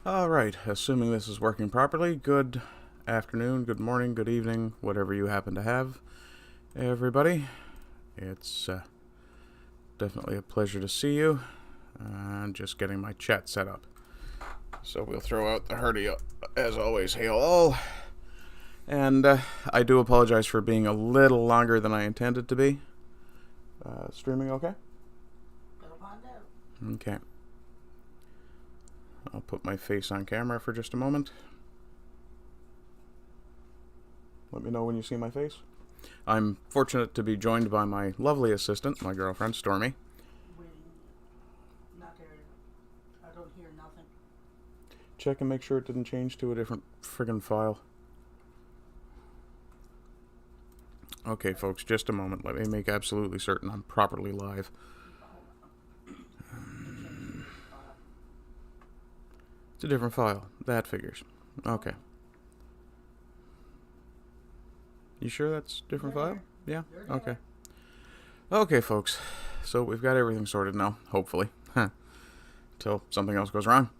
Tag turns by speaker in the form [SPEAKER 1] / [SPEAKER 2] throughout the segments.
[SPEAKER 1] Alright, assuming this is working properly, good afternoon, good morning, good evening, whatever you happen to have, everybody. It's definitely a pleasure to see you. I'm just getting my chat set up. So we'll throw out the hearty, as always, hail all. And I do apologize for being a little longer than I intended to be. Streaming okay? Okay. I'll put my face on camera for just a moment. Let me know when you see my face. I'm fortunate to be joined by my lovely assistant, my girlfriend, Stormy.
[SPEAKER 2] Waiting. Not there. I don't hear nothing.
[SPEAKER 1] Check and make sure it didn't change to a different friggin' file. Okay, folks, just a moment. Let me make absolutely certain I'm properly live. It's a different file. That figures. Okay. You sure that's a different file? Yeah? Okay. Okay, folks. So we've got everything sorted now, hopefully. Till something else goes wrong.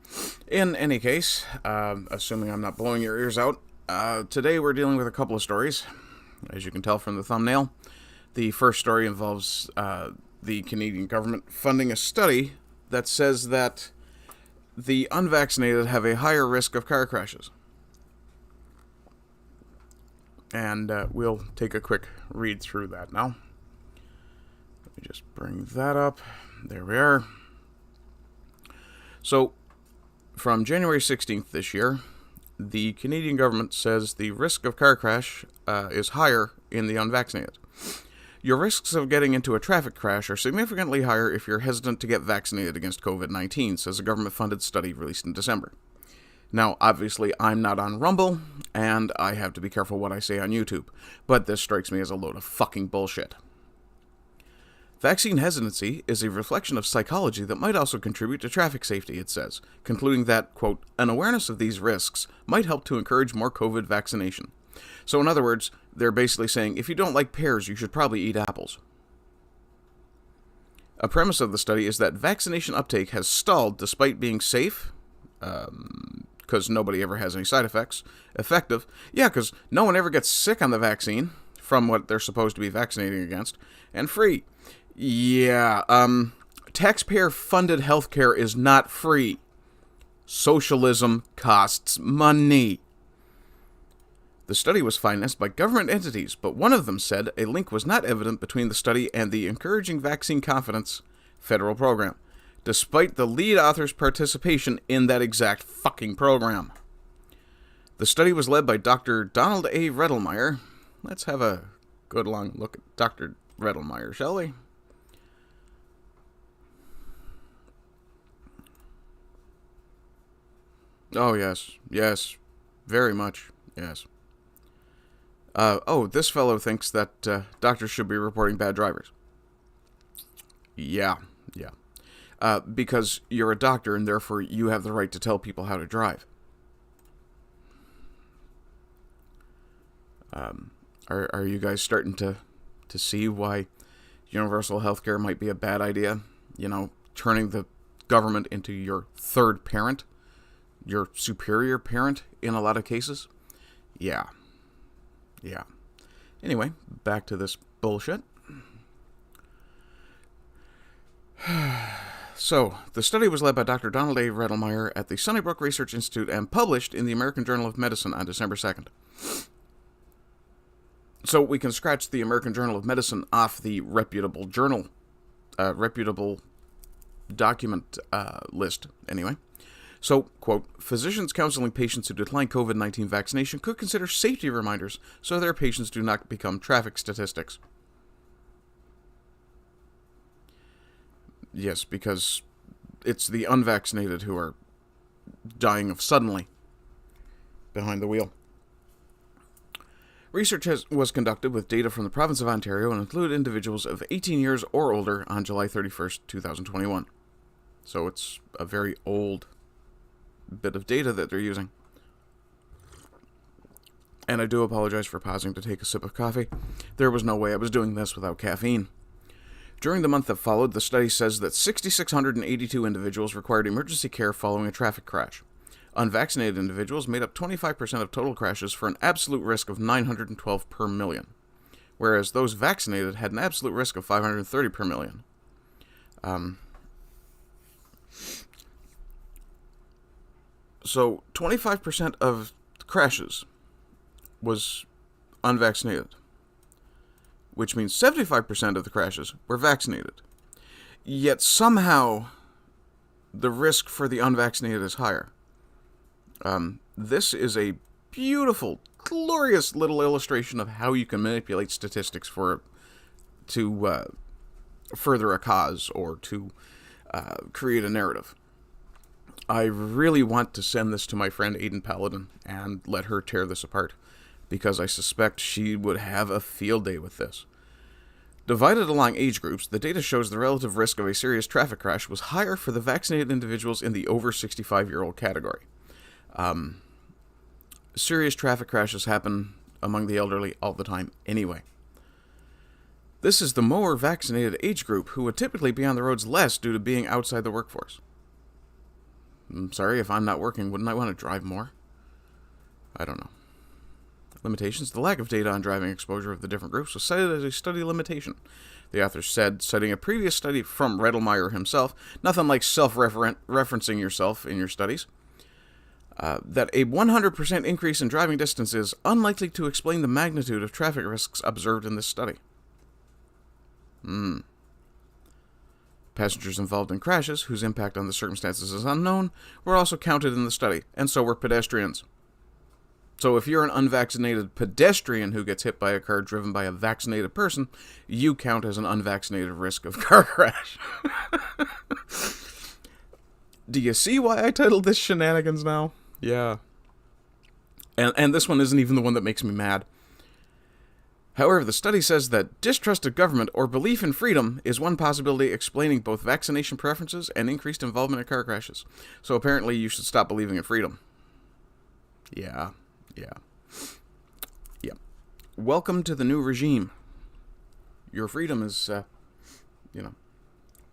[SPEAKER 1] In any case, assuming I'm not blowing your ears out, today we're dealing with a couple of stories. As you can tell from the thumbnail, the first story involves the Canadian government funding a study that says that the unvaccinated have a higher risk of car crashes. And we'll take a quick read through that now. Let me just bring that up. There we are. So, from January 16th this year, the Canadian government says the risk of car crash is higher in the unvaccinated. Your risks of getting into a traffic crash are significantly higher if you're hesitant to get vaccinated against COVID-19, says a government-funded study released in December. Now, obviously, I'm not on Rumble, and I have to be careful what I say on YouTube, but this strikes me as a load of fucking bullshit. Vaccine hesitancy is a reflection of psychology that might also contribute to traffic safety, it says, concluding that, quote, an awareness of these risks might help to encourage more COVID vaccination. So in other words, they're basically saying, if you don't like pears, you should probably eat apples. A premise of the study is that vaccination uptake has stalled despite being safe, because nobody ever has any side effects, effective, yeah, because no one ever gets sick on the vaccine, from what they're supposed to be vaccinating against, and free. Yeah, taxpayer-funded healthcare is not free. Socialism costs money. The study was financed by government entities, but one of them said a link was not evident between the study and the Encouraging Vaccine Confidence federal program, despite the lead author's participation in that exact fucking program. The study was led by Dr. Donald A. Rettelmeyer. Let's have a good long look at Dr. Rettelmeyer, shall we? Oh, yes, very much, yes. This fellow thinks that doctors should be reporting bad drivers. Yeah. Because you're a doctor and therefore you have the right to tell people how to drive. Are you guys starting to see why universal healthcare might be a bad idea? You know, turning the government into your third parent, your superior parent in a lot of cases? Yeah. Anyway, back to this bullshit. So, the study was led by Dr. Donald A. Rettelmeyer at the Sunnybrook Research Institute and published in the American Journal of Medicine on December 2nd. So, we can scratch the American Journal of Medicine off the reputable journal, reputable document list, anyway. So, quote, physicians counseling patients who decline COVID-19 vaccination could consider safety reminders so their patients do not become traffic statistics. Yes, because it's the unvaccinated who are dying of suddenly behind the wheel. Research was conducted with data from the province of Ontario and included individuals of 18 years or older on July 31st, 2021. So it's a very old bit of data that they're using. And I do apologize for pausing to take a sip of coffee. There was no way I was doing this without caffeine. During the month that followed, the study says that 6,682 individuals required emergency care following a traffic crash. Unvaccinated individuals made up 25% of total crashes for an absolute risk of 912 per million, whereas those vaccinated had an absolute risk of 530 per million. So 25% of crashes was unvaccinated, which means 75% of the crashes were vaccinated. Yet somehow the risk for the unvaccinated is higher. This is a beautiful, glorious little illustration of how you can manipulate statistics to further a cause or to create a narrative. I really want to send this to my friend Aiden Paladin and let her tear this apart, because I suspect she would have a field day with this. Divided along age groups, the data shows the relative risk of a serious traffic crash was higher for the vaccinated individuals in the over 65-year-old category. Serious traffic crashes happen among the elderly all the time anyway. This is the more vaccinated age group who would typically be on the roads less due to being outside the workforce. I'm sorry, if I'm not working, wouldn't I want to drive more? I don't know. Limitations. The lack of data on driving exposure of the different groups was cited as a study limitation. The author said, citing a previous study from Redlmeyer himself, nothing like self-referencing yourself in your studies, that a 100% increase in driving distance is unlikely to explain the magnitude of traffic risks observed in this study. Passengers involved in crashes, whose impact on the circumstances is unknown, were also counted in the study, and so were pedestrians. So if you're an unvaccinated pedestrian who gets hit by a car driven by a vaccinated person, you count as an unvaccinated risk of car crash. Do you see why I titled this Shenanigans now? Yeah. And this one isn't even the one that makes me mad. However, the study says that distrust of government or belief in freedom is one possibility explaining both vaccination preferences and increased involvement in car crashes. So apparently you should stop believing in freedom. Yeah. Welcome to the new regime. Your freedom is,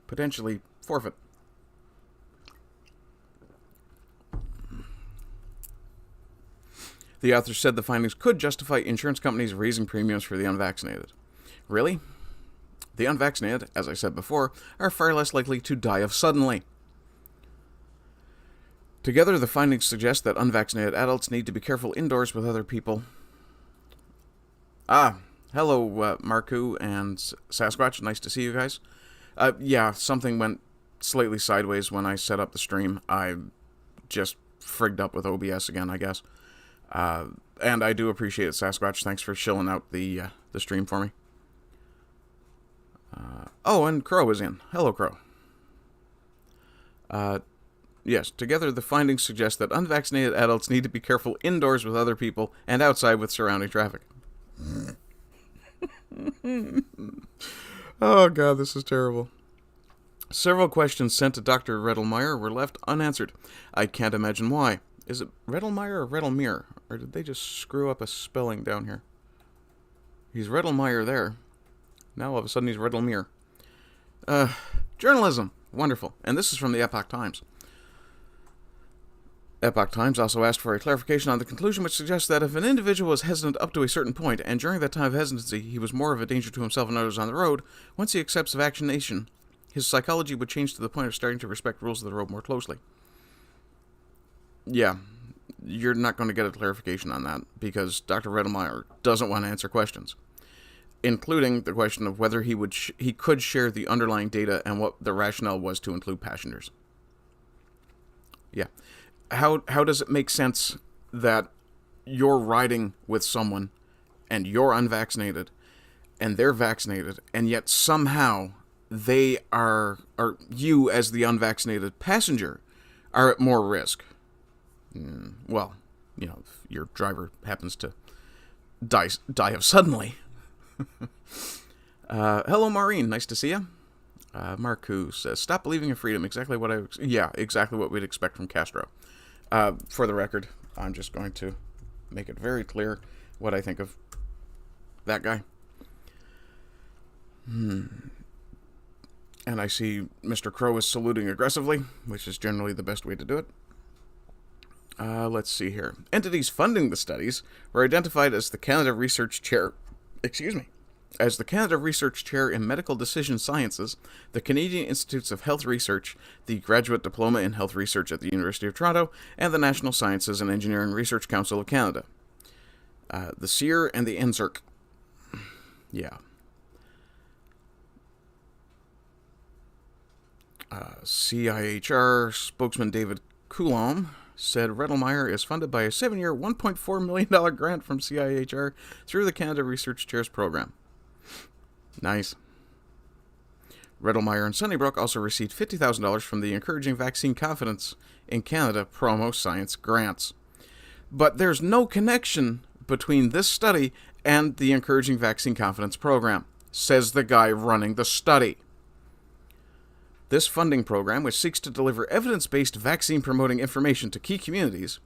[SPEAKER 1] potentially forfeit. The author said the findings could justify insurance companies raising premiums for the unvaccinated. Really? The unvaccinated, as I said before, are far less likely to die of suddenly. Together, the findings suggest that unvaccinated adults need to be careful indoors with other people. Hello, Marku and Sasquatch. Nice to see you guys. Something went slightly sideways when I set up the stream. I just frigged up with OBS again, I guess. And I do appreciate it, Sasquatch. Thanks for chilling out the stream for me. And Crow is in. Hello, Crow. Yes, together the findings suggest that unvaccinated adults need to be careful indoors with other people and outside with surrounding traffic. Oh, God, this is terrible. Several questions sent to Dr. Redlmeyer were left unanswered. I can't imagine why. Is it Redlmeyer or Redlmere? Or did they just screw up a spelling down here? He's Redlmeyer there. Now all of a sudden he's Redlmere. Journalism. Wonderful. And this is from the Epoch Times. Epoch Times also asked for a clarification on the conclusion, which suggests that if an individual was hesitant up to a certain point, and during that time of hesitancy he was more of a danger to himself and others on the road, once he accepts vaccination, his psychology would change to the point of starting to respect rules of the road more closely. Yeah, you're not going to get a clarification on that, because Dr. Redlmeyer doesn't want to answer questions, including the question of whether he could share the underlying data and what the rationale was to include passengers. Yeah. How does it make sense that you're riding with someone and you're unvaccinated and they're vaccinated, and yet somehow they or you as the unvaccinated passenger are at more risk? Well, if your driver happens to die of suddenly. Hello, Maureen. Nice to see you. Marku says, stop believing in freedom. Exactly what we'd expect from Castro. For the record, I'm just going to make it very clear what I think of that guy. And I see Mr. Crow is saluting aggressively, which is generally the best way to do it. Let's see here. Entities funding the studies were identified as the Canada Research Chair, as the Canada Research Chair in Medical Decision Sciences, the Canadian Institutes of Health Research, the Graduate Diploma in Health Research at the University of Toronto, and the National Sciences and Engineering Research Council of Canada. The SEER and the NSERC. Yeah. CIHR spokesman David Coulomb said Redelmeyer is funded by a 7-year, $1.4 million grant from CIHR through the Canada Research Chairs program. Nice. Redelmeyer and Sunnybrook also received $50,000 from the Encouraging Vaccine Confidence in Canada Promo Science grants. But there's no connection between this study and the Encouraging Vaccine Confidence program, says the guy running the study. This funding program, which seeks to deliver evidence-based vaccine-promoting information to key communities,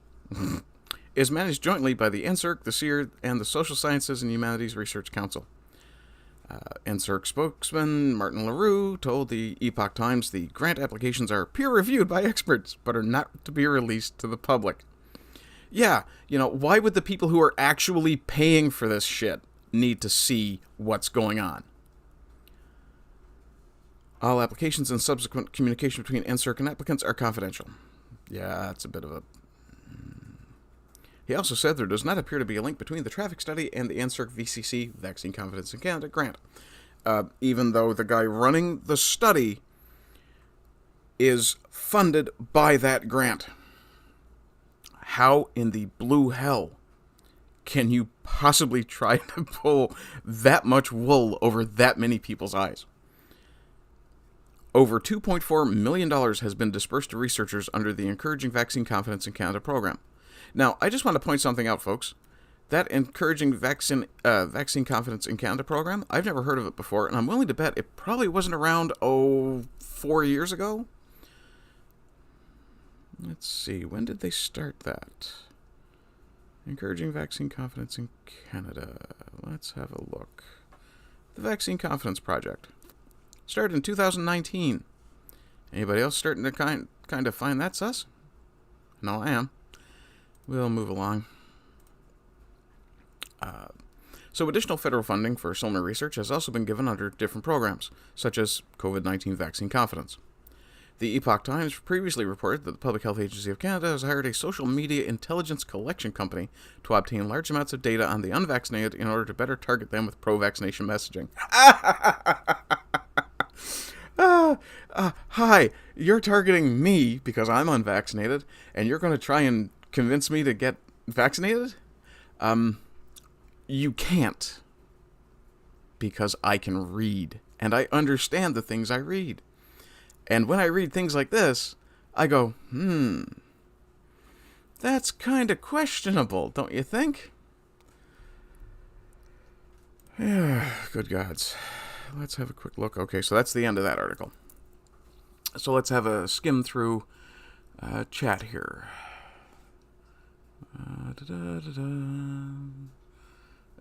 [SPEAKER 1] is managed jointly by the NSERC, the SEER, and the Social Sciences and Humanities Research Council. NSERC spokesman Martin LaRue told the Epoch Times the grant applications are peer-reviewed by experts, but are not to be released to the public. Yeah, why would the people who are actually paying for this shit need to see what's going on? All applications and subsequent communication between NSERC and applicants are confidential. Yeah, that's a bit of a... He also said there does not appear to be a link between the traffic study and the NSERC VCC, Vaccine Confidence in Canada, grant. Even though the guy running the study is funded by that grant. How in the blue hell can you possibly try to pull that much wool over that many people's eyes? Over $2.4 million has been dispersed to researchers under the Encouraging Vaccine Confidence in Canada program. Now, I just want to point something out, folks. That Encouraging Vaccine Confidence in Canada program, I've never heard of it before, and I'm willing to bet it probably wasn't around, 4 years ago? Let's see, when did they start that? Encouraging Vaccine Confidence in Canada. Let's have a look. The Vaccine Confidence Project. Started in 2019. Anybody else starting to kind of find that sus? No, I am. We'll move along. So additional federal funding for similar research has also been given under different programs, such as COVID-19 Vaccine Confidence. The Epoch Times previously reported that the Public Health Agency of Canada has hired a social media intelligence collection company to obtain large amounts of data on the unvaccinated in order to better target them with pro-vaccination messaging. Hi, you're targeting me because I'm unvaccinated, and you're going to try and convince me to get vaccinated? You can't. Because I can read, and I understand the things I read. And when I read things like this, I go, that's kind of questionable, don't you think? Yeah, good gods. Let's have a quick look. Okay, so that's the end of that article. So let's have a skim through chat here.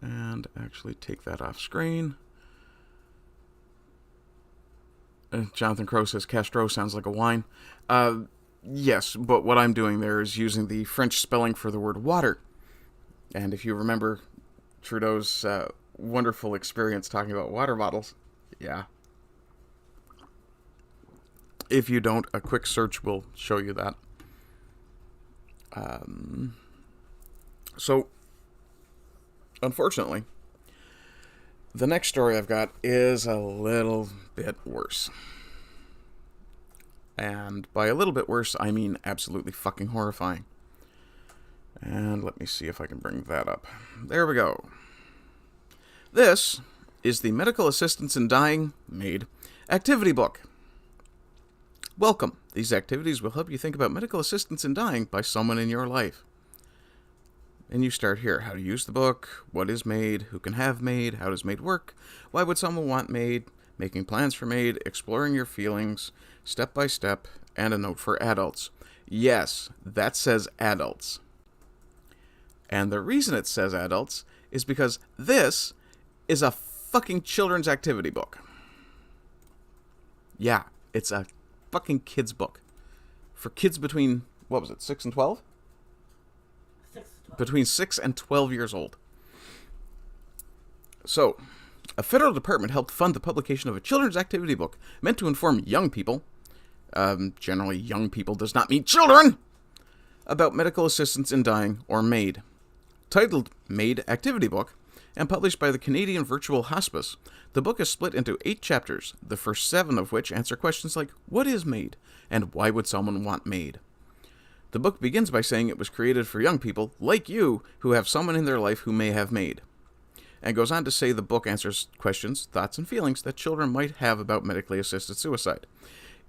[SPEAKER 1] And actually take that off screen. Jonathan Crow says Castro sounds like a wine. Yes, but what I'm doing there is using the French spelling for the word water. And if you remember Trudeau's wonderful experience talking about water bottles, yeah. If you don't, a quick search will show you that. So, unfortunately, the next story I've got is a little bit worse. And by a little bit worse, I mean absolutely fucking horrifying. And let me see if I can bring that up. There we go. This is the Medical Assistance in Dying, MAiD, activity book. Welcome. These activities will help you think about medical assistance in dying by someone in your life. And you start here. How to use the book, what is MAiD, who can have MAiD, how does MAiD work, why would someone want MAiD, making plans for MAiD, exploring your feelings, step by step, and a note for adults. Yes, that says adults. And the reason it says adults is because this is a fucking children's activity book. Yeah, it's a fucking kid's book. For kids between, 6 and 12? between 6 and 12 years old. So, a federal department helped fund the publication of a children's activity book meant to inform young people, generally young people does not mean children, about medical assistance in dying, or MAiD. Titled MAiD Activity Book, and published by the Canadian Virtual Hospice, the book is split into 8 chapters, the first 7 of which answer questions like, what is MAiD, and why would someone want MAiD? The book begins by saying it was created for young people, like you, who have someone in their life who may have MAiD, and goes on to say the book answers questions, thoughts, and feelings that children might have about medically assisted suicide.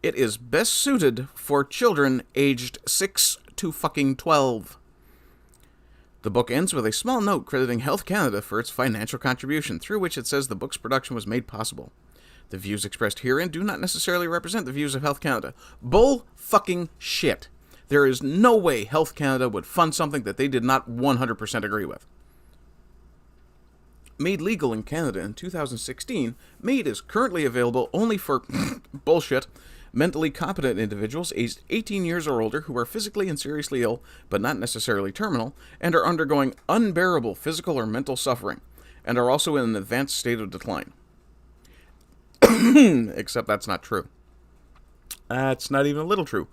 [SPEAKER 1] It is best suited for children aged 6 to fucking 12. The book ends with a small note crediting Health Canada for its financial contribution, through which it says the book's production was made possible. The views expressed herein do not necessarily represent the views of Health Canada. Bull fucking shit. There is no way Health Canada would fund something that they did not 100% agree with. Made legal in Canada in 2016, MAiD is currently available only for bullshit, mentally competent individuals aged 18 years or older who are physically and seriously ill, but not necessarily terminal, and are undergoing unbearable physical or mental suffering, and are also in an advanced state of decline. Except that's not true. That's not even a little true,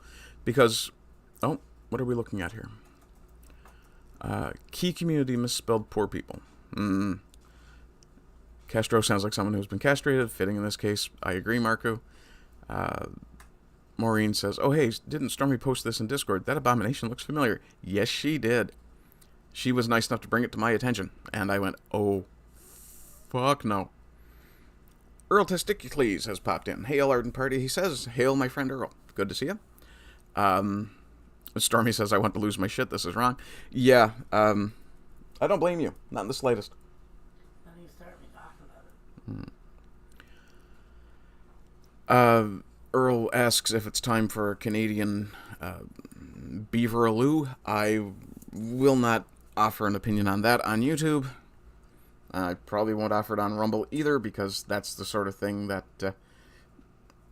[SPEAKER 1] because... Oh, what are we looking at here? Key community misspelled poor people. Castro sounds like someone who's been castrated, fitting in this case. I agree, Marco. Maureen says, oh, hey, didn't Stormy post this in Discord? That abomination looks familiar. Yes, she did. She was nice enough to bring it to my attention. And I went, oh, fuck no. Earl Testicles has popped in. Hail, Ardent Party. He says, hail, my friend Earl. Good to see you. Stormy says, I want to lose my shit. This is wrong. Yeah, I don't blame you. Not in the slightest. Earl asks if it's time for a Canadian Beaveraloo. I will not offer an opinion on that on YouTube. I probably won't offer it on Rumble either, because that's the sort of thing that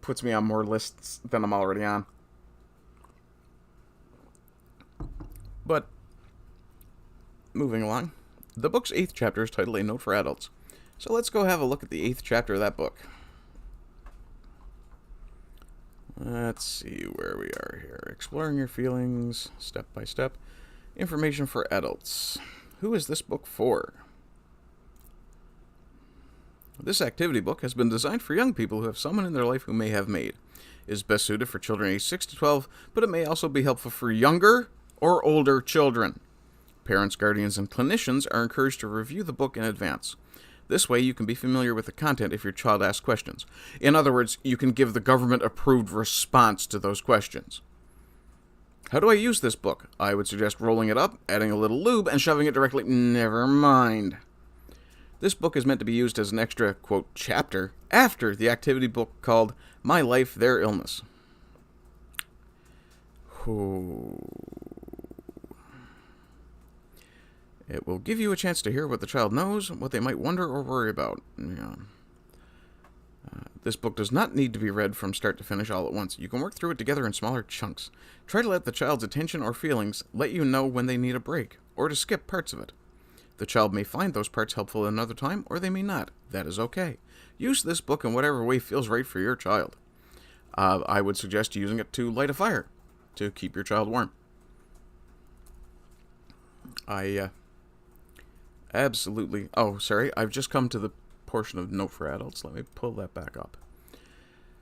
[SPEAKER 1] puts me on more lists than I'm already on. But, moving along, the book's 8th chapter is titled A Note for Adults. So let's go have a look at the 8th chapter of that book. Let's see where we are here. Exploring your feelings, step by step. Information for adults. Who is this book for? This activity book has been designed for young people who have someone in their life who may have MAiD. It is best suited for children aged 6 to 12, but it may also be helpful for younger or older children. Parents, guardians, and clinicians are encouraged to review the book in advance. This way, you can be familiar with the content if your child asks questions. In other words, you can give the government-approved response to those questions. How do I use this book? I would suggest rolling it up, adding a little lube, and shoving it directly... Never mind. This book is meant to be used as an extra, quote, chapter after the activity book called My Life, Their Illness. It will give you a chance to hear what the child knows, what they might wonder or worry about. Yeah. This book does not need to be read from start to finish all at once. You can work through it together in smaller chunks. Try to let the child's attention or feelings let you know when they need a break, or to skip parts of it. The child may find those parts helpful another time, or they may not. That is okay. Use this book in whatever way feels right for your child. I would suggest using it to light a fire, to keep your child warm. Absolutely... Oh, sorry. I've just come to the portion of Note for Adults. Let me pull that back up.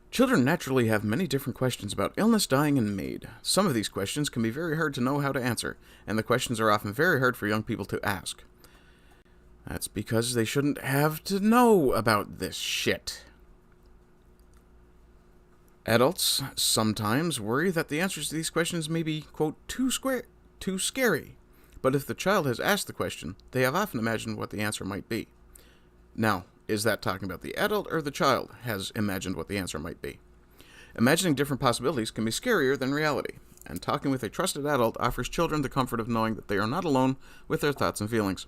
[SPEAKER 1] Children naturally have many different questions about illness, dying, and MAiD. Some of these questions can be very hard to know how to answer, and the questions are often very hard for young people to ask. That's because they shouldn't have to know about this shit. Adults sometimes worry that the answers to these questions may be, quote, too scary. But if the child has asked the question, they have often imagined what the answer might be. Now, is that talking about the adult or the child has imagined what the answer might be? Imagining different possibilities can be scarier than reality, and talking with a trusted adult offers children the comfort of knowing that they are not alone with their thoughts and feelings.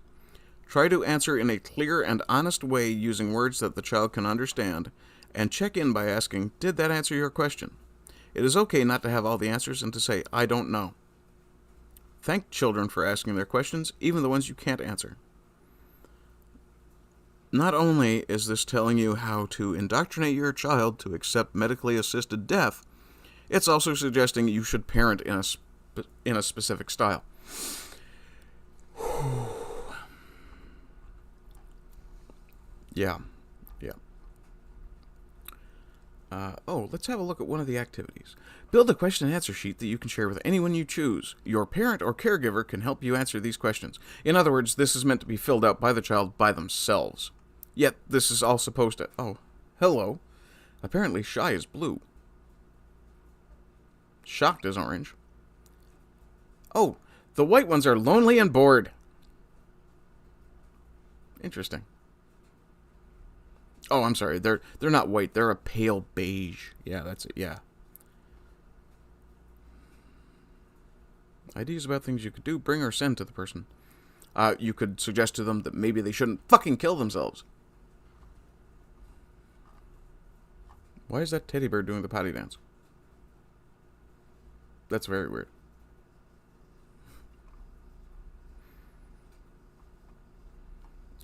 [SPEAKER 1] Try to answer in a clear and honest way using words that the child can understand, and check in by asking, did that answer your question? It is okay not to have all the answers and to say, I don't know. Thank children for asking their questions, even the ones you can't answer. Not only is this telling you how to indoctrinate your child to accept medically assisted death, it's also suggesting you should parent in a specific style. Yeah. Let's have a look at one of the activities. Build a question and answer sheet that you can share with anyone you choose. Your parent or caregiver can help you answer these questions. In other words, this is meant to be filled out by the child by themselves. Yet, this is all supposed to... Oh, hello. Apparently, shy is blue. Shocked is orange. Oh, the white ones are lonely and bored. Interesting. Oh, I'm sorry. They're not white. They're a pale beige. Yeah, that's it. Yeah. Ideas about things you could do, bring or send to the person. You could suggest to them that maybe they shouldn't fucking kill themselves. Why is that teddy bear doing the potty dance? That's very weird.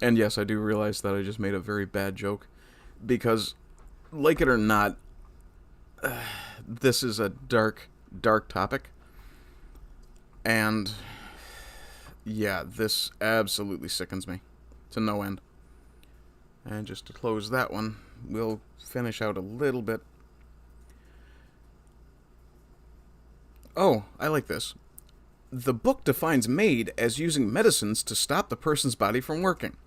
[SPEAKER 1] And yes, I do realize that I just made a very bad joke. Because, like it or not, this is a dark, dark topic. And, yeah, this absolutely sickens me to no end. And just to close that one, we'll finish out a little bit. Oh, I like this. The book defines MAiD as using medicines to stop the person's body from working.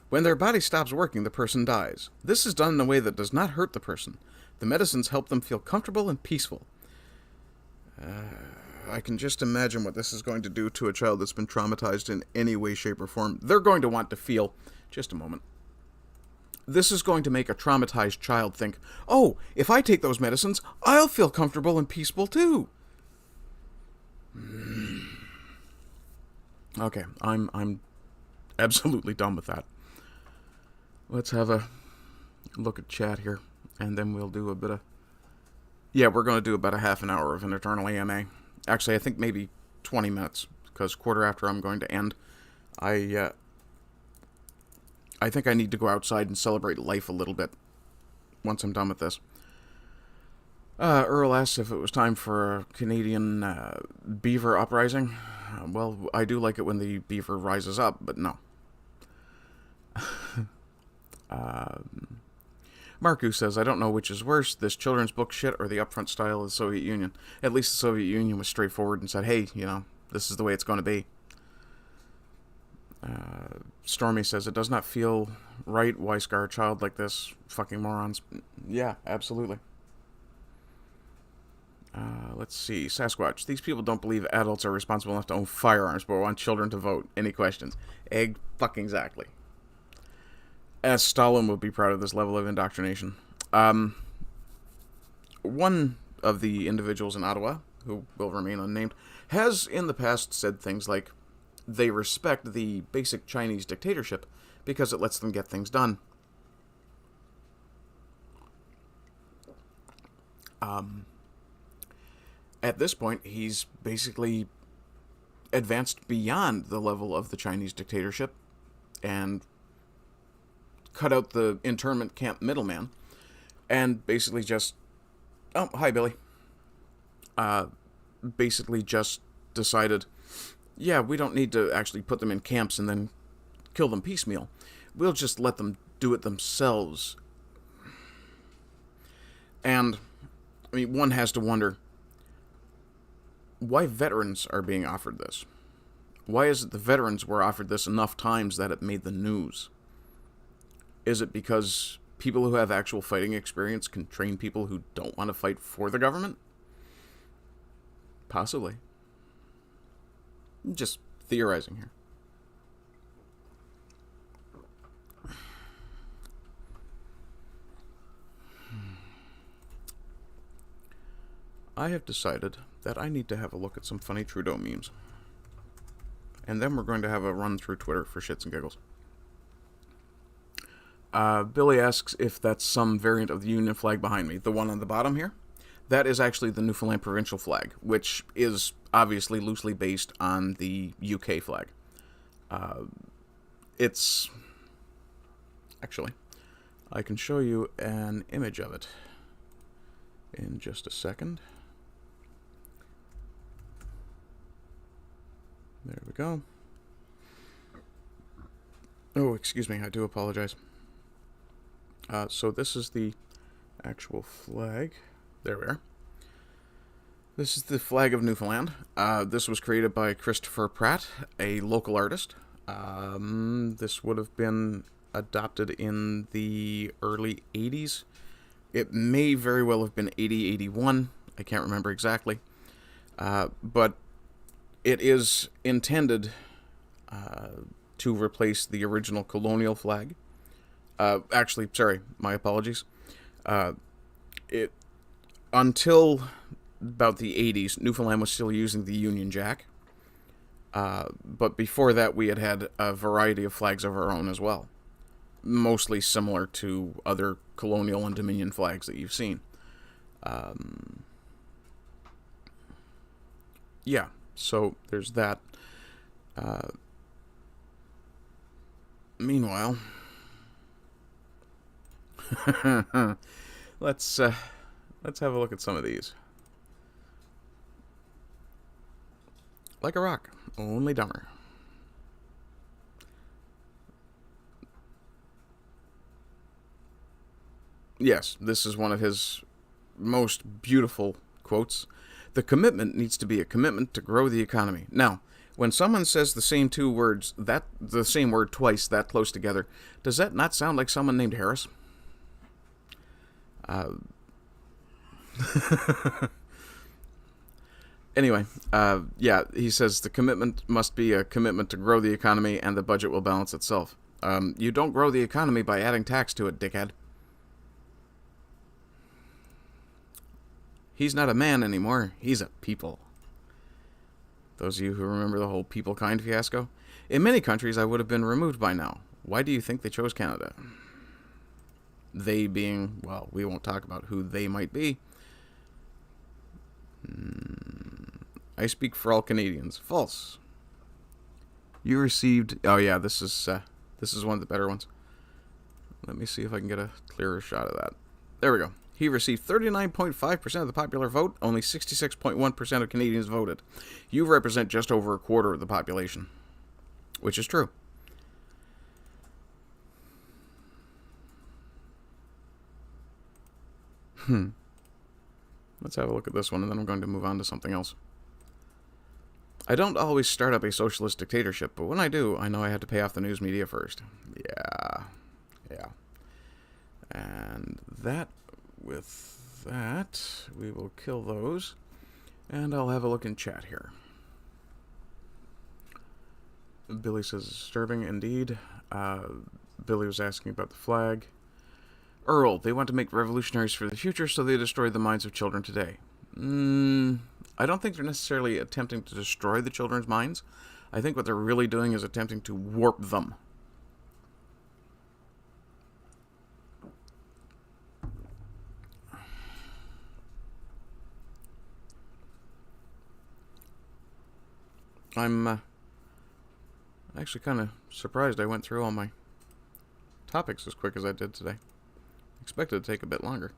[SPEAKER 1] When their body stops working, the person dies. This is done in a way that does not hurt the person. The medicines help them feel comfortable and peaceful. I can just imagine what this is going to do to a child that's been traumatized in any way, shape, or form. They're going to want to feel... Just a moment. This is going to make a traumatized child think, oh, if I take those medicines, I'll feel comfortable and peaceful too. Okay, I'm absolutely done with that. Let's have a look at chat here, and then we'll do a bit of... Yeah, we're going to do about a half an hour of an Eternal AMA. Actually, I think maybe 20 minutes, because quarter after I'm going to end. I think I need to go outside and celebrate life a little bit once I'm done with this. Earl asks if it was time for a Canadian beaver uprising. Well, I do like it when the beaver rises up, but no. Marku says, I don't know which is worse, this children's book shit or the upfront style of the Soviet Union. At least the Soviet Union was straightforward and said, hey, you know, this is the way it's going to be. Stormy says, it does not feel right. Why scar a child like this? Fucking morons. Yeah, absolutely. Let's see. Sasquatch. These people don't believe adults are responsible enough to own firearms, but want children to vote. Any questions? Egg fucking exactly. As Stalin would be proud of this level of indoctrination. One of the individuals in Ottawa, who will remain unnamed, has in the past said things like, they respect the basic Chinese dictatorship because it lets them get things done. At this point, he's basically advanced beyond the level of the Chinese dictatorship and cut out the internment camp middleman and basically just... Oh, hi, Billy. Basically just decided, yeah, we don't need to actually put them in camps and then kill them piecemeal. We'll just let them do it themselves. And, I mean, one has to wonder why veterans are being offered this. Why is it the veterans were offered this enough times that it made the news? Is it because people who have actual fighting experience can train people who don't want to fight for the government? Possibly. I'm just theorizing here. I have decided that I need to have a look at some funny Trudeau memes. And then we're going to have a run through Twitter for shits and giggles. Billy asks if that's some variant of the Union flag behind me. The one on the bottom here? That is actually the Newfoundland provincial flag, which is obviously loosely based on the UK flag. It's... Actually, I can show you an image of it in just a second. There we go. Oh, excuse me, I do apologize. So this is the actual flag. There we are. This is the flag of Newfoundland. This was created by Christopher Pratt, a local artist. This would have been adopted in the early 80s. It may very well have been 80, 81. I can't remember exactly. But it is intended to replace the original colonial flag. Actually, sorry, my apologies. Until about the 80s, Newfoundland was still using the Union Jack. But before that, we had a variety of flags of our own as well. Mostly similar to other colonial and Dominion flags that you've seen. Yeah, so there's that. Meanwhile, let's have a look at some of these. Like a rock, only dumber. Yes, this is one of his most beautiful quotes. The commitment needs to be a commitment to grow the economy. Now, when someone says the same two words, the same word twice that close together, does that not sound like someone named Harris? Anyway, yeah, he says the commitment must be a commitment to grow the economy and the budget will balance itself. You don't grow the economy by adding tax to it, dickhead. He's not a man anymore, he's a people. Those of you who remember the whole people kind fiasco? In many countries, I would have been removed by now. Why do you think they chose Canada? They being, well, we won't talk about who they might be. I speak for all Canadians. False. You received... Oh, yeah, this is one of the better ones. Let me see if I can get a clearer shot of that. There we go. He received 39.5% of the popular vote. Only 66.1% of Canadians voted. You represent just over a quarter of the population. Which is true. Let's have a look at this one, and then I'm going to move on to something else. I don't always start up a socialist dictatorship, but when I do, I know I had to pay off the news media first. Yeah. And with that, we will kill those, and I'll have a look in chat here. Billy says, disturbing indeed. Billy was asking about the flag. Earl, they want to make revolutionaries for the future, so they destroy the minds of children today. I don't think they're necessarily attempting to destroy the children's minds. I think what they're really doing is attempting to warp them. I'm actually kind of surprised I went through all my topics as quick as I did today. Expected it to take a bit longer.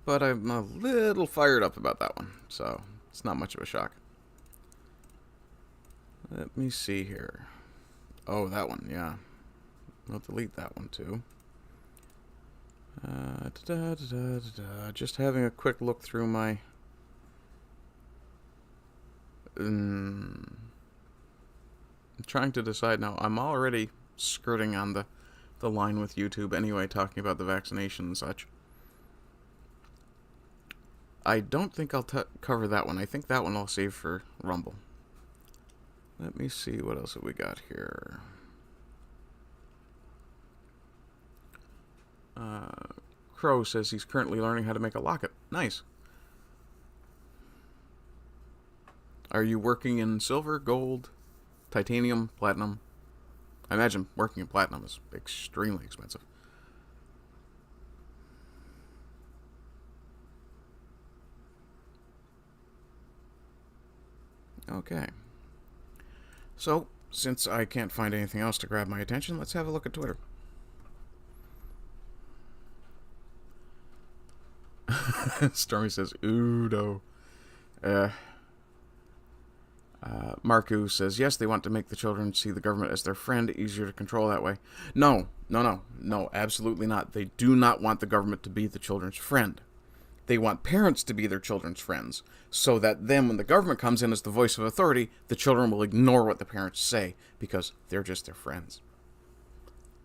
[SPEAKER 1] But I'm a little fired up about that one, so it's not much of a shock. Let me see here. Oh, that one, yeah. I'll delete that one too. Just having a quick look through my... I'm trying to decide now. I'm already skirting on the line with YouTube anyway, talking about the vaccination and such. I don't think I'll cover that one. I think that one I'll save for Rumble. Let me see what else have we got here. Crow says he's currently learning how to make a locket. Nice. Are you working in silver, gold, titanium, platinum? I imagine working in platinum is extremely expensive. Okay. So, since I can't find anything else to grab my attention, let's have a look at Twitter. Stormy says, Udo. Marku says, yes, they want to make the children see the government as their friend, easier to control that way. No, absolutely not. They do not want the government to be the children's friend. They want parents to be their children's friends, so that then when the government comes in as the voice of authority, the children will ignore what the parents say, because they're just their friends.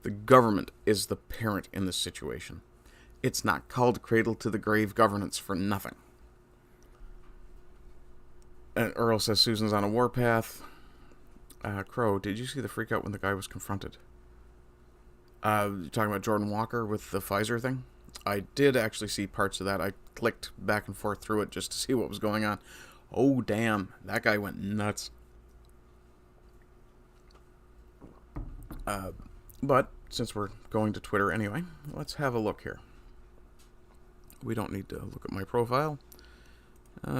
[SPEAKER 1] The government is the parent in this situation. It's not called cradle-to-the-grave governance for nothing. And Earl says Susan's on a warpath. Crow, did you see the freak out when the guy was confronted? You talking about Jordan Walker with the Pfizer thing? I did actually see parts of that. I clicked back and forth through it just to see what was going on. Oh, damn. That guy went nuts. But, since we're going to Twitter anyway, let's have a look here. We don't need to look at my profile.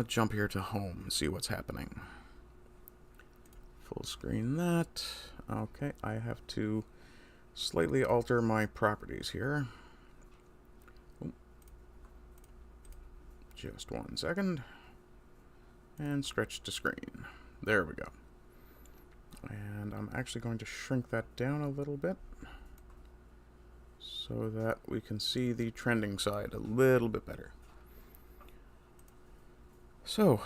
[SPEAKER 1] Jump here to home and see what's happening. Full screen that. Okay, I have to slightly alter my properties here. Just 1 second. And stretch to screen. There we go. And I'm actually going to shrink that down a little bit so that we can see the trending side a little bit better. So,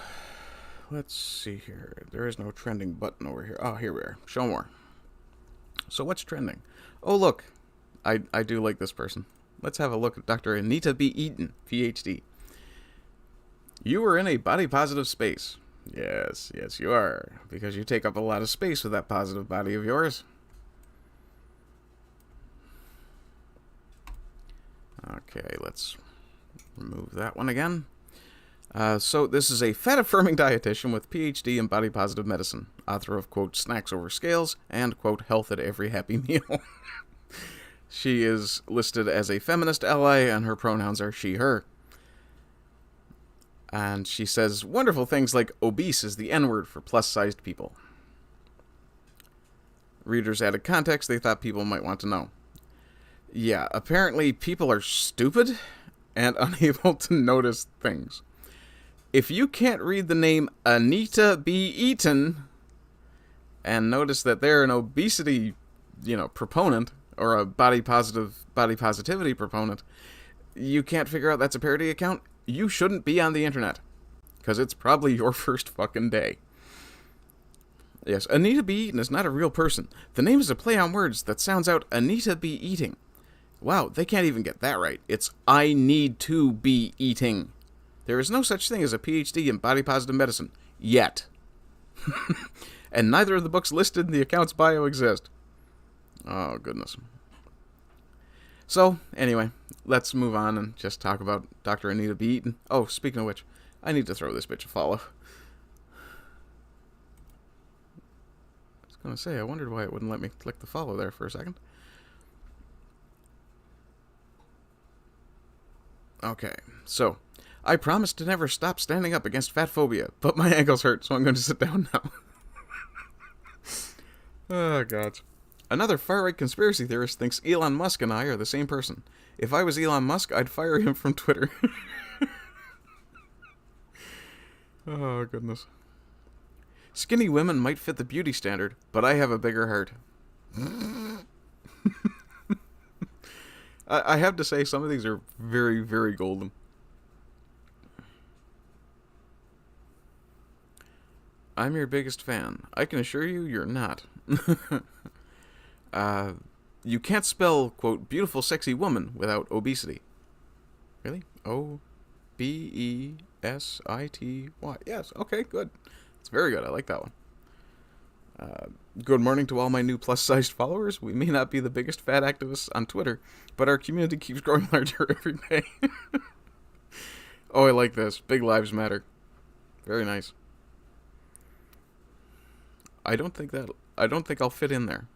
[SPEAKER 1] let's see here. There is no trending button over here. Oh, here we are. Show more. So what's trending? Oh, look. I do like this person. Let's have a look at Dr. Anita B. Eaton, PhD. You are in a body-positive space. Yes, you are. Because you take up a lot of space with that positive body of yours. Okay, let's remove that one again. So this is a fat-affirming dietitian with PhD in body-positive medicine, author of, quote, Snacks Over Scales, and, quote, Health at Every Happy Meal. She is listed as a feminist ally, and her pronouns are she, her. And she says wonderful things like obese is the N-word for plus-sized people. Readers added context they thought people might want to know. Yeah, apparently people are stupid and unable to notice things. If you can't read the name Anita B. Eaton and notice that they're an obesity, proponent, or a body positivity proponent, you can't figure out that's a parody account, you shouldn't be on the internet. Because it's probably your first fucking day. Yes, Anita B. Eaton is not a real person. The name is a play on words that sounds out Anita B. Eating. Wow, they can't even get that right. It's I need to be eating. There is no such thing as a PhD in body-positive medicine. Yet. And neither of the books listed in the account's bio exist. Oh, goodness. So, anyway, let's move on and just talk about Dr. Anita B. Eaton. Oh, speaking of which, I need to throw this bitch a follow. I was going to say, I wondered why it wouldn't let me click the follow there for a second. Okay, so, I promised to never stop standing up against fat phobia, but my ankles hurt, so I'm going to sit down now. Oh, God. Another far-right conspiracy theorist thinks Elon Musk and I are the same person. If I was Elon Musk, I'd fire him from Twitter. Oh, goodness. Skinny women might fit the beauty standard, but I have a bigger heart. I have to say, some of these are very, very golden. I'm your biggest fan. I can assure you, you're not. You can't spell, quote, beautiful, sexy woman without obesity. Really? O-B-E-S-I-T-Y. Yes, okay, good. It's very good. I like that one. Good morning to all my new plus-sized followers. We may not be the biggest fat activists on Twitter, but our community keeps growing larger every day. Oh, I like this. Big lives matter. Very nice. I don't think I'll fit in there.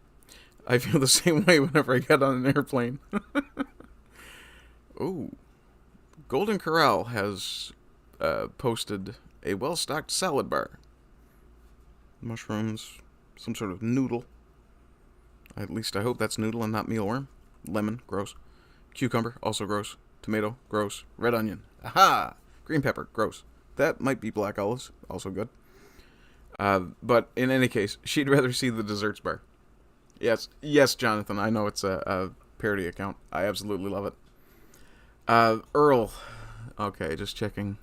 [SPEAKER 1] I feel the same way whenever I get on an airplane. Ooh. Golden Corral has posted a well-stocked salad bar. Mushrooms. Some sort of noodle. At least I hope that's noodle and not mealworm. Lemon, gross. Cucumber, also gross. Tomato, gross. Red onion. Aha! Green pepper, gross. That might be black olives, also good. But in any case, she'd rather see the desserts bar. Yes, Jonathan, I know it's a parody account. I absolutely love it. Earl. Okay, just checking.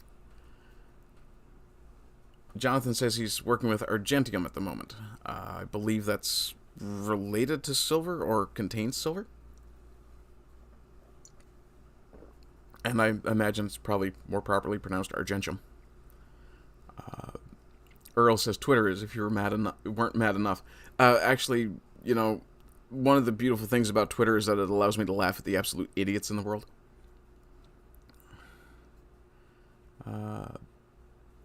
[SPEAKER 1] Jonathan says he's working with argentium at the moment. I believe that's related to silver or contains silver. And I imagine it's probably more properly pronounced argentium. Earl says Twitter is if you weren't mad enough. Actually, you know, one of the beautiful things about Twitter is that it allows me to laugh at the absolute idiots in the world.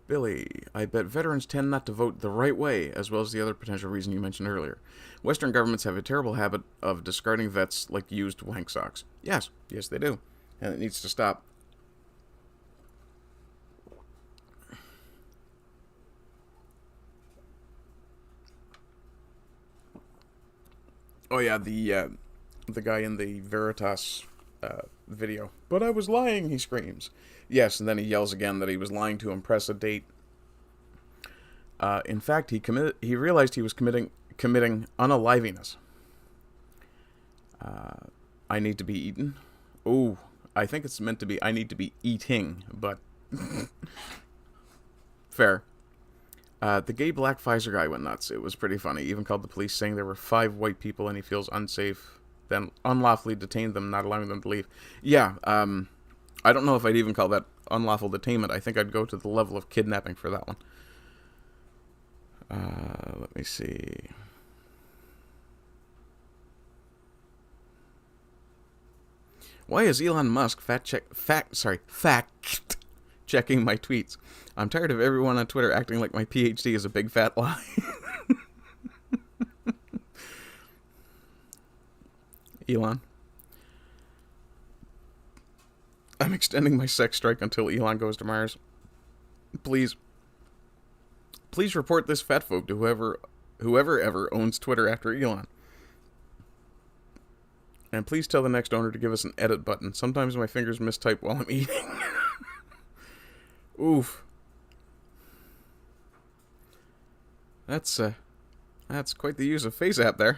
[SPEAKER 1] Billy, I bet veterans tend not to vote the right way, as well as the other potential reason you mentioned earlier. Western governments have a terrible habit of discarding vets like used wank socks. Yes, they do. And it needs to stop. Oh yeah, the guy in the Veritas video. But I was lying, he screams. Yes, and then he yells again that he was lying to impress a date. In fact, he realized he was committing unaliviness. I need to be eaten. Ooh, I think it's meant to be I need to be eating, but fair. The gay black Pfizer guy went nuts. It was pretty funny. He even called the police, saying there were 5 white people and he feels unsafe, then unlawfully detained them, not allowing them to leave. Yeah, I don't know if I'd even call that unlawful detainment. I think I'd go to the level of kidnapping for that one. Let me see. Why is Elon Musk fact checking my tweets? I'm tired of everyone on Twitter acting like my PhD is a big fat lie. Elon. I'm extending my sex strike until Elon goes to Mars. Please report this fatphobe to whoever ever owns Twitter after Elon. And please tell the next owner to give us an edit button. Sometimes my fingers mistype while I'm eating. Oof. That's quite the use of Face App there.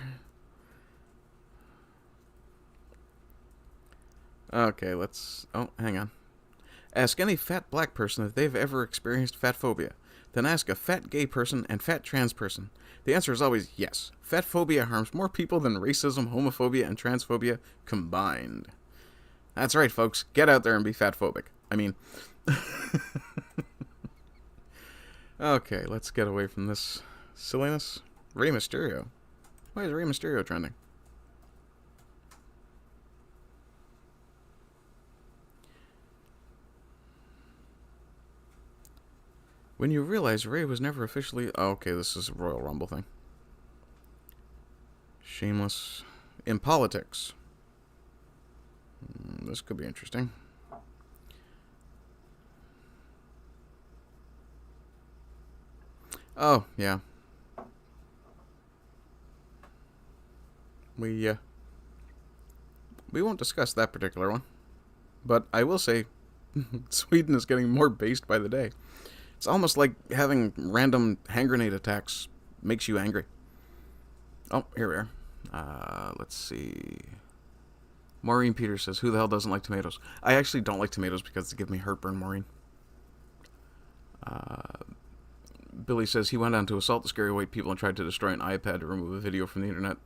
[SPEAKER 1] Okay, hang on. Ask any fat black person if they've ever experienced fat phobia. Then ask a fat gay person and fat trans person. The answer is always yes. Fat phobia harms more people than racism, homophobia, and transphobia combined. That's right, folks. Get out there and be fat phobic. I mean... Okay, let's get away from this silliness. Rey Mysterio. Why is Rey Mysterio trending? When you realize Rey was never officially... Oh, okay, this is a Royal Rumble thing. Shameless. In politics. This could be interesting. Oh, yeah. We won't discuss that particular one. But I will say, Sweden is getting more based by the day. It's almost like having random hand grenade attacks makes you angry. Oh, here we are. Let's see. Maureen Peters says, who the hell doesn't like tomatoes? I actually don't like tomatoes because they give me heartburn, Maureen. Billy says he went on to assault the scary white people and tried to destroy an iPad to remove a video from the internet.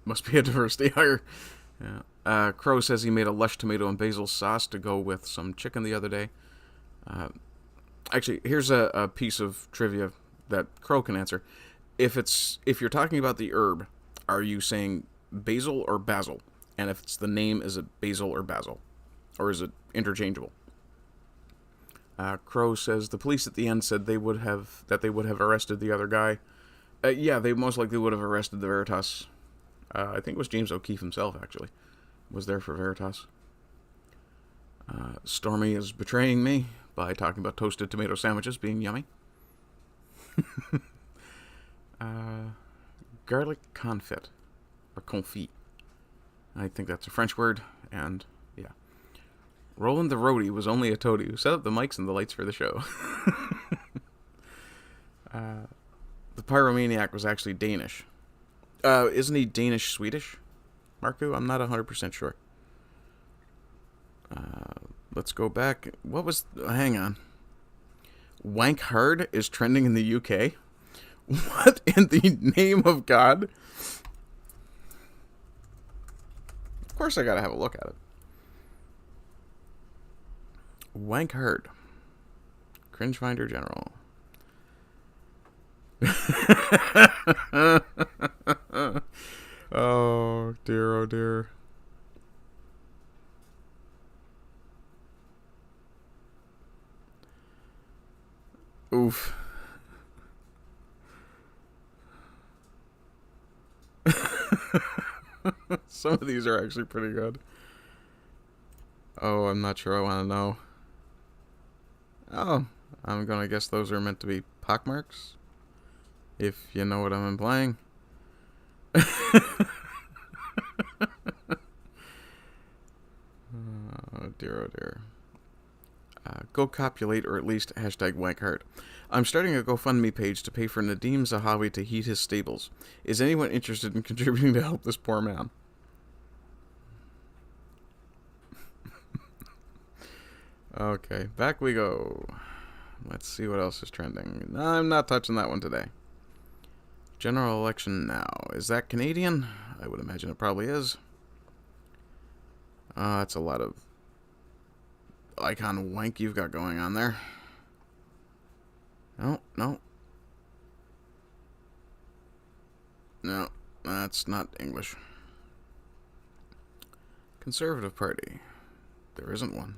[SPEAKER 1] Must be a diversity hire. Yeah. Crow says he made a lush tomato and basil sauce to go with some chicken the other day. Actually, here's a piece of trivia that Crow can answer. If you're talking about the herb, are you saying basil or basil? And if it's the name, is it basil or basil? Or is it interchangeable? Crow says the police at the end said they would have arrested the other guy. Yeah, they most likely would have arrested the Veritas. I think it was James O'Keefe himself, actually, was there for Veritas. Stormy is betraying me by talking about toasted tomato sandwiches being yummy. Garlic confit. Or confit. I think that's a French word, and yeah. Roland the Roadie was only a toady who set up the mics and the lights for the show. The Pyromaniac was actually Danish. Isn't he Danish-Swedish, Marku? I'm not 100% sure. Let's go back. What was... hang on. Wank Hard is trending in the UK? What in the name of God? Of course I gotta have a look at it. Wank Hard. Cringe Finder General. Oh dear, oh dear. Oof. Some of these are actually pretty good. Oh, I'm not sure I want to know. Oh, I'm gonna guess those are meant to be pockmarks. If you know what I'm implying. Oh dear, oh dear. Go copulate, or at least hashtag wankheart. I'm starting a GoFundMe page to pay for Nadim Zahawi to heat his stables. Is anyone interested in contributing to help this poor man? Okay, back we go. Let's see what else is trending. I'm not touching that one today. General election now. Is that Canadian? I would imagine it probably is. That's a lot of icon wank you've got going on there. No, no. No, that's not English. Conservative Party. There isn't one.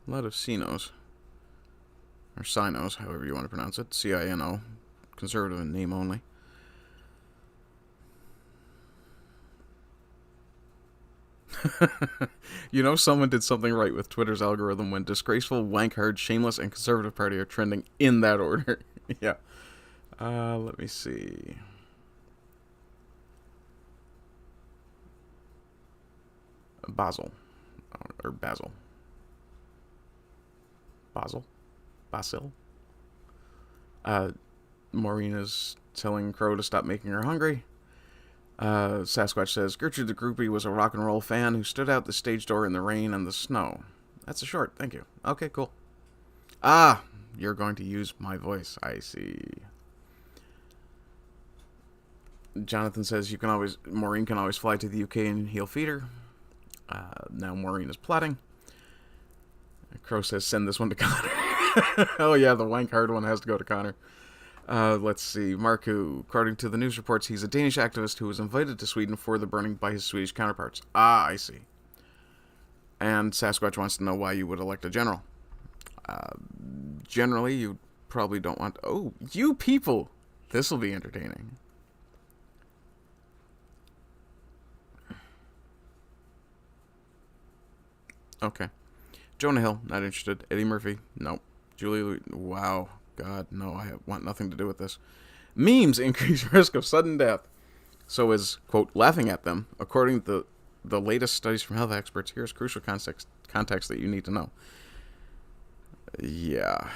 [SPEAKER 1] A lot of Cinos. Or Sinos, however you want to pronounce it. C-I-N-O. Conservative in name only. You know someone did something right with Twitter's algorithm when disgraceful, wank-hard, shameless, and conservative party are trending in that order. Yeah. Let me see. Basil. Or Basil. Basil? Basil? Maureen is telling Crow to stop making her hungry. Sasquatch says, Gertrude the Groupie was a rock and roll fan who stood out the stage door in the rain and the snow. That's a short, thank you. Okay, cool. Ah, you're going to use my voice. I see. Jonathan says, Maureen can always fly to the UK and he'll feed her. Now Maureen is plotting. Crow says, send this one to Connor. Oh yeah, the wank hard one has to go to Connor. Let's see. Marku, according to the news reports, he's a Danish activist who was invited to Sweden for the burning by his Swedish counterparts. Ah, I see. And Sasquatch wants to know why you would elect a general. Generally, you probably don't want... Oh, you people! This will be entertaining. Okay. Jonah Hill, not interested. Eddie Murphy, nope. Julie, wow. God, no, I want nothing to do with this. Memes increase risk of sudden death. So is, quote, laughing at them, according to the latest studies from health experts. Here's crucial context that you need to know. Yeah.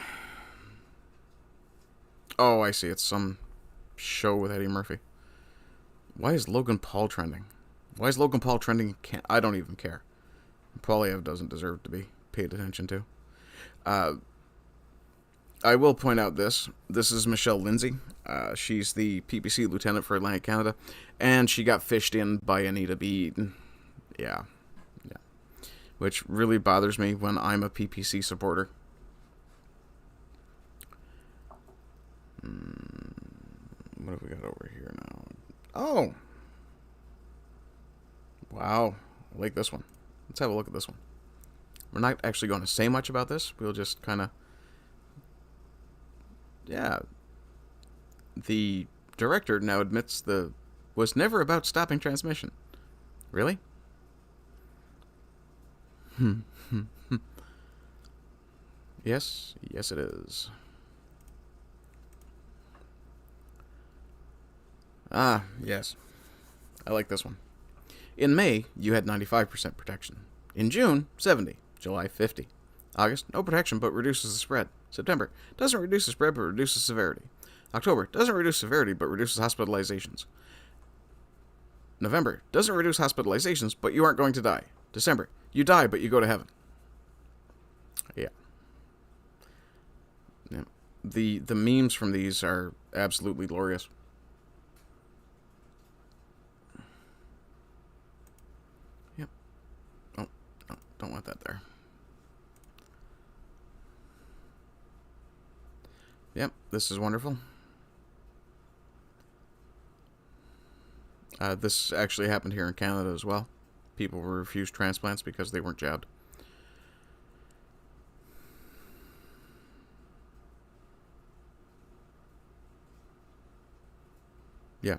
[SPEAKER 1] Oh, I see. It's some show with Eddie Murphy. Why is Logan Paul trending? Why is Logan Paul trending? I don't even care. Polyev doesn't deserve to be paid attention to. I will point out this. This is Michelle Lindsay. She's the PPC lieutenant for Atlantic Canada, and she got fished in by Anita Bede. Yeah. Which really bothers me when I'm a PPC supporter. What have we got over here now? Oh! Wow. I like this one. Let's have a look at this one. We're not actually going to say much about this. We'll just kind of... Yeah. The director now admits was never about stopping transmission. Really? Yes it is. Ah, yes. I like this one. In May, you had 95% protection. In June, 70. July, 50. August, no protection but reduces the spread. September, doesn't reduce the spread but reduces severity. October, doesn't reduce severity but reduces hospitalizations. November, doesn't reduce hospitalizations but you aren't going to die. December, you die but you go to heaven. Yeah. The memes from these are absolutely glorious. Yep. Oh, no, don't want that there. Yep, this is wonderful. This actually happened here in Canada as well. People were refused transplants because they weren't jabbed. Yeah.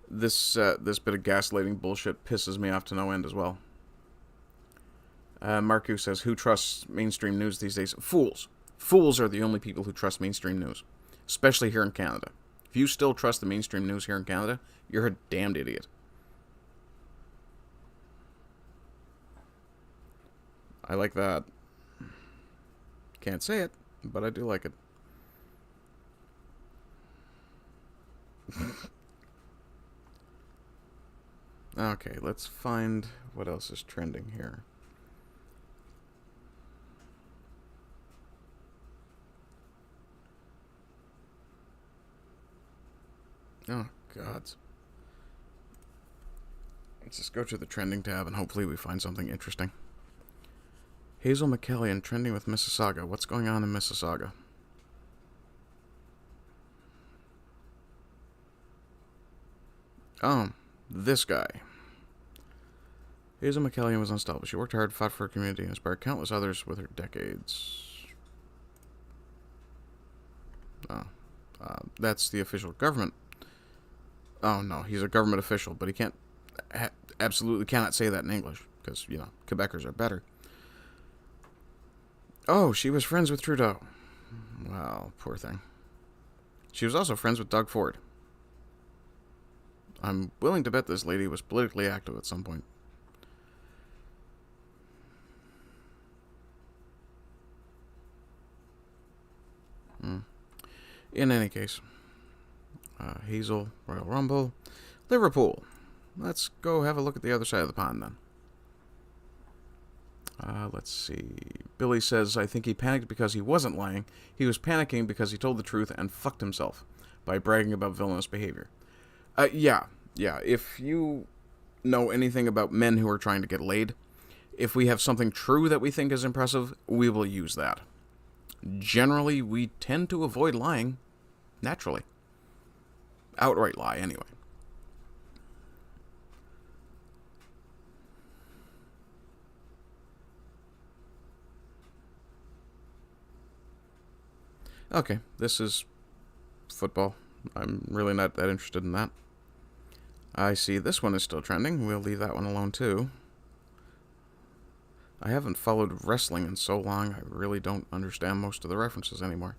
[SPEAKER 1] This bit of gaslighting bullshit pisses me off to no end as well. Marku says, who trusts mainstream news these days? Fools. Fools are the only people who trust mainstream news. Especially here in Canada. If you still trust the mainstream news here in Canada, you're a damned idiot. I like that. Can't say it, but I do like it. Okay, let's find what else is trending here. Oh, God. Let's just go to the trending tab and hopefully we find something interesting. Hazel McKellian trending with Mississauga. What's going on in Mississauga? Oh, this guy. Hazel McKellian was unstoppable. She worked hard, fought for her community, and inspired countless others with her decades. Oh, that's the official government. Oh, no, he's a government official, but he can't, absolutely cannot say that in English, because, you know, Quebecers are better. Oh, she was friends with Trudeau. Well, poor thing. She was also friends with Doug Ford. I'm willing to bet this lady was politically active at some point. In any case, Hazel, Royal Rumble, Liverpool. Let's go have a look at the other side of the pond then. Let's see. Billy says, I think he panicked because he wasn't lying. He was panicking because he told the truth and fucked himself by bragging about villainous behavior. Yeah. If you know anything about men who are trying to get laid, if we have something true that we think is impressive, we will use that. Generally, we tend to avoid lying naturally. Outright lie, anyway. Okay, this is football. I'm really not that interested in that. I see this one is still trending. We'll leave that one alone, too. I haven't followed wrestling in so long, I really don't understand most of the references anymore.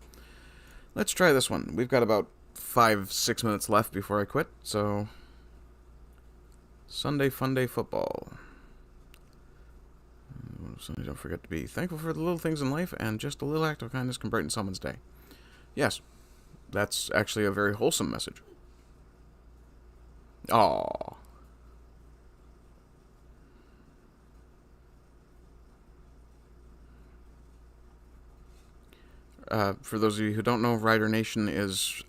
[SPEAKER 1] Let's try this one. We've got about 5-6 minutes left before I quit, so... Sunday Funday Football. Sunday, don't forget to be thankful for the little things in life, and just a little act of kindness can brighten someone's day. Yes, that's actually a very wholesome message. Aww. For those of you who don't know, Raider Nation is,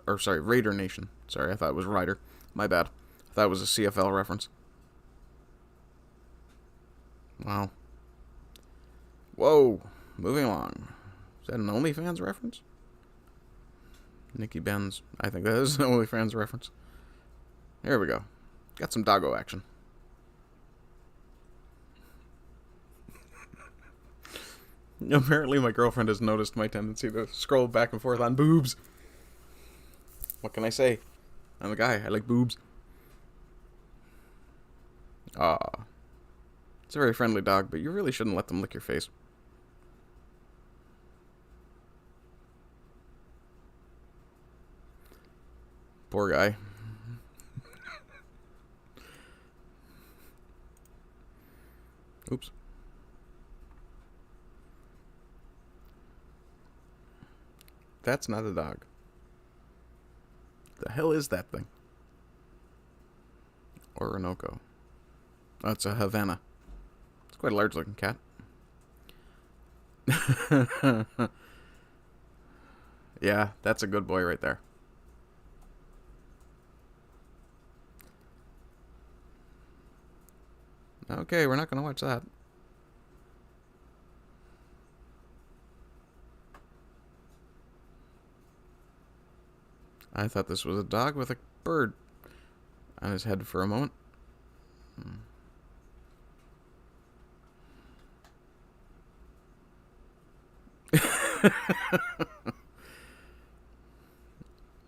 [SPEAKER 1] Raider Nation. Sorry, I thought it was Rider. My bad. I thought it was a CFL reference. Wow. Whoa. Moving along. Is that an OnlyFans reference? Nikki Benz. I think that is an OnlyFans reference. There we go. Got some doggo action. Apparently my girlfriend has noticed my tendency to scroll back and forth on boobs. What can I say? I'm a guy. I like boobs. It's a very friendly dog, but you really shouldn't let them lick your face. Poor guy. Oops. That's not a dog. The hell is that thing? Orinoco. That's a Havana. It's quite a large looking cat. Yeah, that's a good boy right there. Okay, we're not going to watch that. I thought this was a dog with a bird on his head for a moment.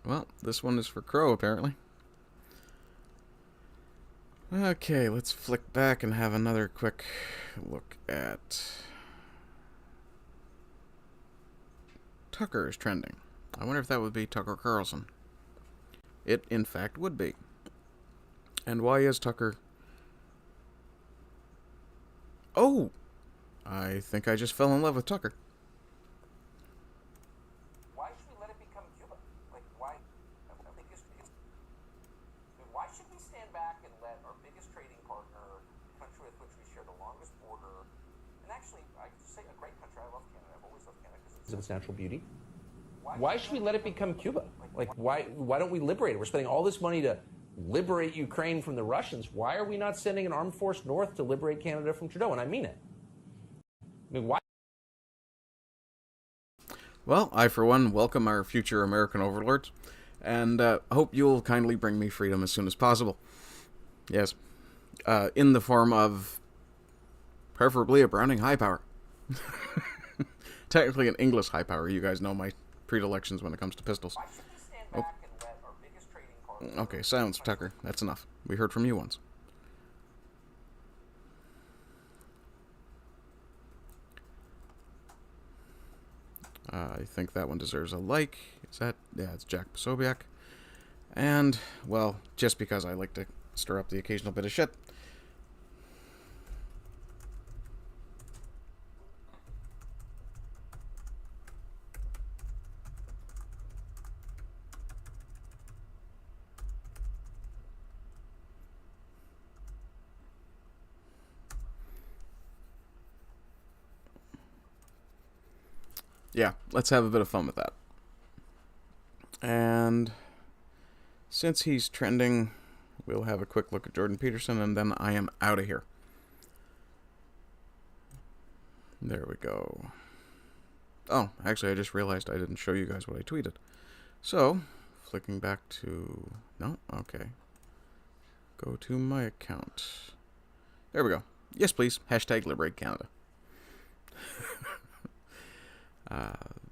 [SPEAKER 1] Well, this one is for Crow, apparently. Okay, let's flick back and have another quick look at... Tucker is trending. I wonder if that would be Tucker Carlson. It, in fact, would be. And why is Tucker... Oh! I think I just fell in love with Tucker.
[SPEAKER 3] Why should we let it become Cuba? Like, why? Why should we stand back and let our biggest trading partner, the country with which we share the longest border, and actually, I could say a great country. I love Canada. I've always loved Canada because of its natural beauty. Why should we let it become Cuba? Like, why don't we liberate it? We're spending all this money to liberate Ukraine from the Russians. Why are we not sending an armed force north to liberate Canada from Trudeau? And I mean it. I mean, why?
[SPEAKER 1] Well, I, for one, welcome our future American overlords, and hope you'll kindly bring me freedom as soon as possible. Yes. In the form of, preferably, a Browning high power. Technically an English high power. You guys know my predilections when it comes to pistols. Oh. Okay, silence, Tucker. That's enough. We heard from you once. I think that one deserves a like. Is that? Yeah, it's Jack Posobiec. And, well, just because I like to stir up the occasional bit of shit. Yeah, let's have a bit of fun with that. And since he's trending, we'll have a quick look at Jordan Peterson, and then I am out of here. There we go. Oh, actually, I just realized I didn't show you guys what I tweeted. So, flicking back to... No? Okay. Go to my account. There we go. Yes, please. Hashtag Liberate Canada.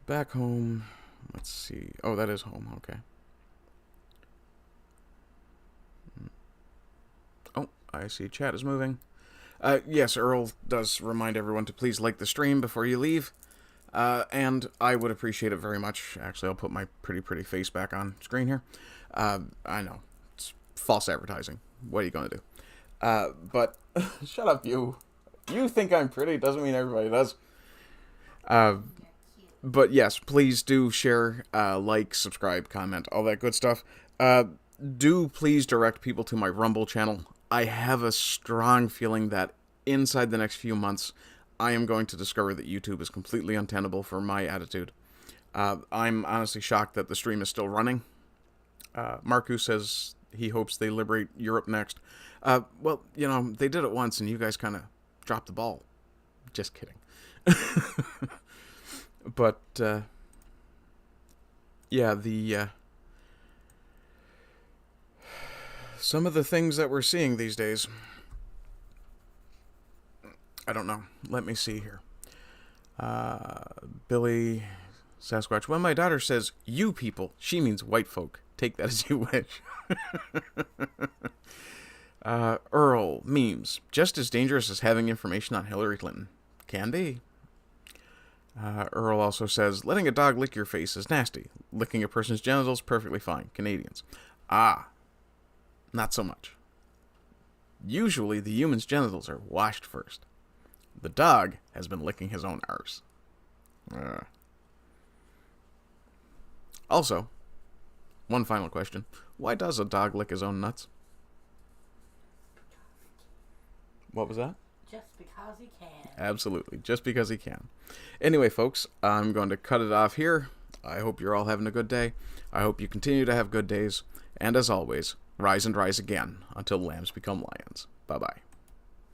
[SPEAKER 1] Back home. Let's see. Oh, that is home. Okay. Oh, I see chat is moving. Yes, Earl does remind everyone to please like the stream before you leave. And I would appreciate it very much. Actually, I'll put my pretty face back on screen here. I know. It's false advertising. What are you going to do? But shut up, you. You think I'm pretty. Doesn't mean everybody does. But yes, please do share, like, subscribe, comment, all that good stuff. Do please direct people to my Rumble channel. I have a strong feeling that inside the next few months, I am going to discover that YouTube is completely untenable for my attitude. I'm honestly shocked that the stream is still running. Marku says he hopes they liberate Europe next. Well, you know, they did it once and you guys kind of dropped the ball. Just kidding. But, yeah, some of the things that we're seeing these days, I don't know. Let me see here. Billy Sasquatch. When my daughter says, you people, she means white folk. Take that as you wish. Earl, memes. Just as dangerous as having information on Hillary Clinton. Can be. Earl also says, letting a dog lick your face is nasty. Licking a person's genitals, perfectly fine. Canadians. Ah, not so much. Usually, the human's genitals are washed first. The dog has been licking his own arse. Also, one final question. Why does a dog lick his own nuts? What was that?
[SPEAKER 2] Just because he can.
[SPEAKER 1] Absolutely. Just because he can. Anyway, folks, I'm going to cut it off here. I hope you're all having a good day. I hope you continue to have good days. And as always, rise and rise again until lambs become lions. Bye-bye.